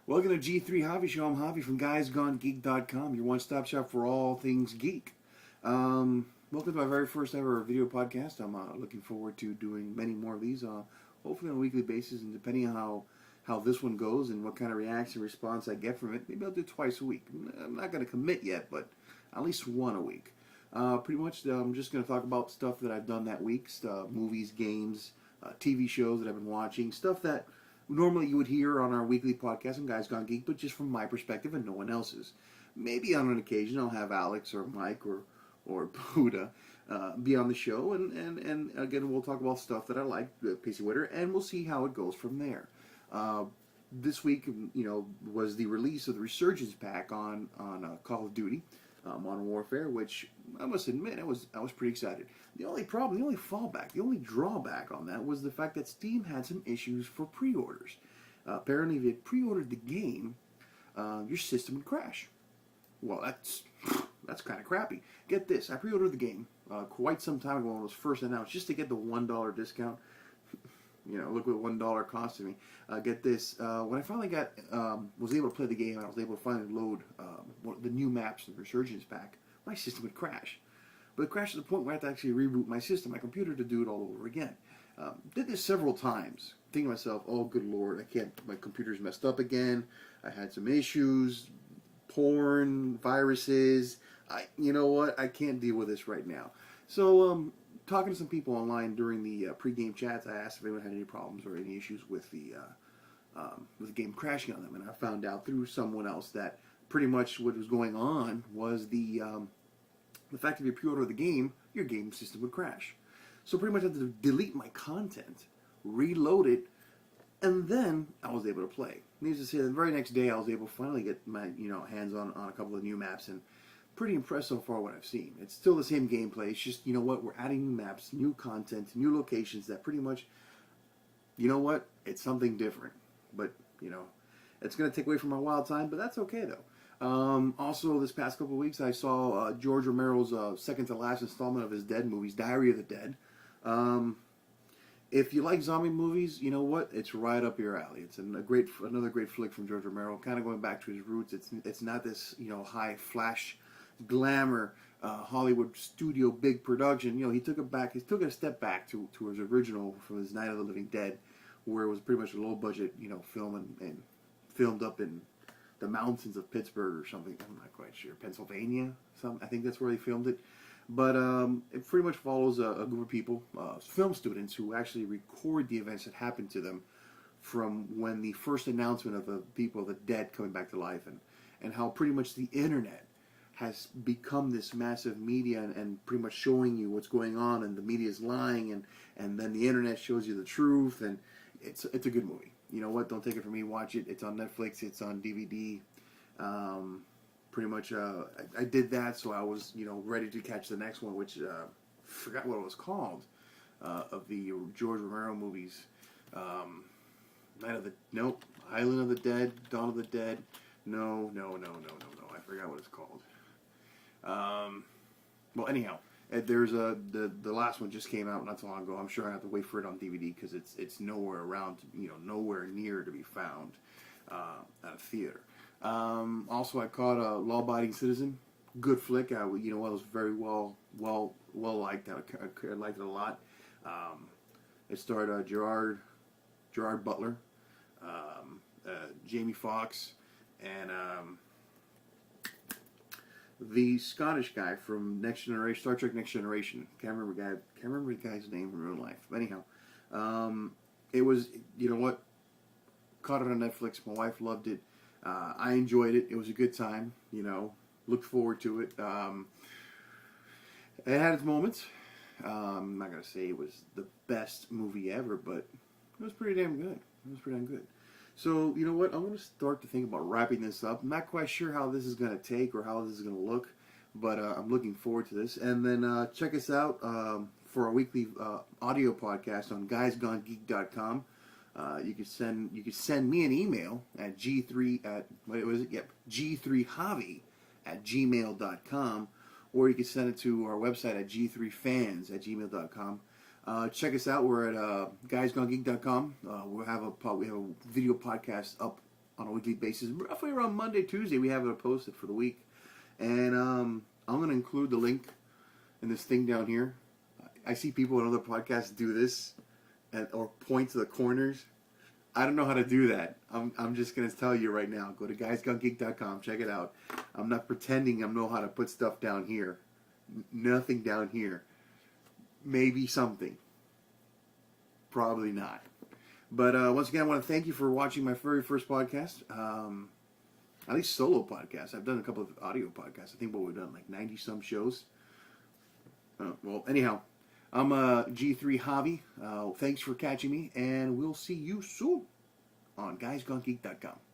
Welcome to G3Javi Show. I'm Javi from GuysGoneGeek.com, your one-stop shop for all things geek. Welcome to my very first ever video podcast. I'm looking forward to doing many more of these, hopefully on a weekly basis, and depending on how this one goes and what kind of reaction response I get from it, maybe I'll do it twice a week. I'm not going to commit yet, but at least one a week. Pretty much, I'm just going to talk about stuff that I've done that week, movies, games, TV shows that I've been watching, stuff that normally you would hear on our weekly podcast on Guys Gone Geek, but just from my perspective and no one else's. Maybe on an occasion I'll have Alex or Mike or Buddha be on the show, and again we'll talk about stuff that I like, Pacey Witter, and we'll see how it goes from there. This week, was the release of the Resurgence pack on Call of Duty, Modern Warfare, which I must admit I was pretty excited. The only problem, the only fallback, the only drawback on that was the fact that Steam had some issues for pre-orders. Apparently, if you had pre-ordered the game, your system would crash. Well, that's kind of crappy. Get this, I pre-ordered the game quite some time ago when it was first announced, just to get the $1 discount. Look what $1 costed me. Get this, when I finally was able to play the game, I was able to finally load the new maps in the Resurgence pack, my system would crash. But it crashed to the point where I had to actually reboot my system, my computer, to do it all over again. Did this several times, thinking to myself, oh good lord, my computer's messed up again, I had some issues, porn, viruses, you know what, I can't deal with this right now. So, talking to some people online during the pre-game chats, I asked if anyone had any problems or any issues with the game crashing on them, and I found out through someone else that pretty much what was going on was the fact that if you pre-order the game, your game system would crash. So pretty much I had to delete my content, reload it, and then I was able to play. Needless to say, the very next day I was able to finally get my hands on a couple of new maps, and pretty impressed so far what I've seen. It's still the same gameplay. It's just, we're adding new maps, new content, new locations that pretty much, it's something different. But, it's going to take away from my wild time, but that's okay though. Also, this past couple of weeks, I saw George Romero's second to last installment of his Dead movies, Diary of the Dead. If you like zombie movies, you know what? It's right up your alley. It's another great flick from George Romero, kind of going back to his roots. It's not this high flash, glamour, Hollywood studio big production. He took it a step back to his original from his Night of the Living Dead, where it was pretty much a low budget film and filmed up in the mountains of Pittsburgh or something. I'm not quite sure. Pennsylvania? I think that's where they filmed it. But it pretty much follows a group of people, film students, who actually record the events that happened to them from when the first announcement of the people, the dead, coming back to life, and how pretty much the internet has become this massive media and pretty much showing you what's going on, and the media is lying, and then the internet shows you the truth, and it's a good movie. You know what? Don't take it from me. Watch it. It's on Netflix. It's on DVD. Pretty much, I did that, so I was, ready to catch the next one, which forgot what it was called, of the George Romero movies. Island of the Dead, Dawn of the Dead. No. I forgot what it's called. Well, anyhow, there's the last one just came out not so long ago. I'm sure I have to wait for it on DVD because it's nowhere around, nowhere near to be found at a theater. Also, I caught a Law-Abiding Citizen. Good flick. It was very well liked. I liked it a lot. It starred Gerard Butler, Jamie Foxx, and the Scottish guy from Next Generation, Star Trek Next Generation. Can't remember the guy's name in real life. But anyhow, it was, caught it on Netflix. My wife loved it. I enjoyed it. It was a good time. Looked forward to it. It had its moments. I'm not gonna say it was the best movie ever, but it was pretty damn good. So, you know what? I'm going to start to think about wrapping this up. I'm not quite sure how this is going to take or how this is going to look, but I'm looking forward to this. And then check us out for our weekly audio podcast on GuysGoneGeek.com. You could send me an email at g3javi@gmail.com, or you can send it to our website at g3fans@gmail.com. Check us out. We're at guysgonegeek.com. We have a video podcast up on a weekly basis. Roughly around Monday, Tuesday, we have it posted for the week. And I'm going to include the link in this thing down here. I see people in other podcasts do this or point to the corners. I don't know how to do that. I'm just going to tell you right now. Go to guysgonegeek.com. Check it out. I'm not pretending I know how to put stuff down here. Nothing down here. Maybe something. Probably not. But once again, I want to thank you for watching my very first podcast. At least solo podcast. I've done a couple of audio podcasts. I think what we've done, like 90-some shows. Well, anyhow, I'm g3javi. Thanks for catching me, and we'll see you soon on guysgonegeek.com.